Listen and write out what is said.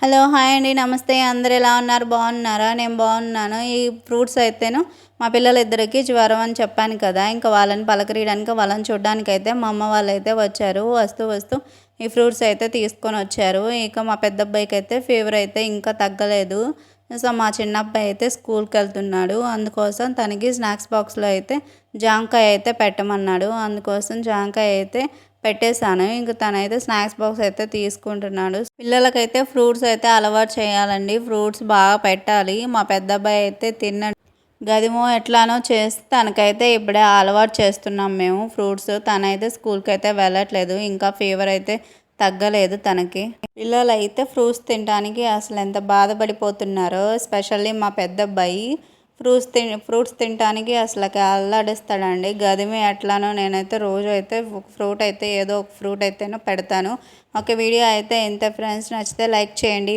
hello hi అండి నమస్తే అందరు ఎలా ఉన్నారు బాగున్నారా నేను బాగున్నాను ఈ ఫ్రూట్స్ అయితేను మా పిల్లలిద్దరికి జ్వరం అని చెప్పాను కదా ఇంకా వాళ్ళని పలకరియడానికి వాళ్ళని చూడడానికి అయితే మా అమ్మ వాళ్ళు అయితే వచ్చారు వస్తూ ఈ ఫ్రూట్స్ అయితే తీసుకొని వచ్చారు ఇక మా పెద్ద అబ్బాయికి అయితే ఫీవర్ అయితే ఇంకా తగ్గలేదు సో మా చిన్న అబ్బాయి అయితే స్కూల్కి వెళ్తున్నాడు అందుకోసం తనకి స్నాక్స్ బాక్స్లో అయితే జాంకాయ అయితే పెట్టమన్నాడు అందుకోసం జాంకాయ అయితే పెట్టేశాను ఇంక తనైతే స్నాక్స్ బాక్స్ అయితే తీసుకుంటున్నాడు పిల్లలకైతే ఫ్రూట్స్ అయితే అలవాటు చేయాలండి ఫ్రూట్స్ బాగా పెట్టాలి మా పెద్ద అబ్బాయి అయితే తిన్నాడు గదిమో ఎట్లానో చేసి తనకైతే ఇప్పుడే అలవాటు చేస్తున్నాం మేము ఫ్రూట్స్ తనైతే స్కూల్కి అయితే వెళ్ళట్లేదు ఇంకా ఫీవర్ అయితే తగ్గలేదు తనకి పిల్లలు అయితే ఫ్రూట్స్ తినడానికి అసలు ఎంత బాధపడిపోతున్నారో ఎస్పెషల్లీ మా పెద్ద అబ్బాయి ఫ్రూట్స్ తినడానికి అసలు అల్లాడిస్తాడండి గదిమే ఎట్లానో నేనైతే రోజు అయితే ఒక ఫ్రూట్ అయితే ఏదో ఒక ఫ్రూట్ అయితేనో పెడతాను ఒక వీడియో అయితే ఇంత ఫ్రెండ్స్ నచ్చితే లైక్ చేయండి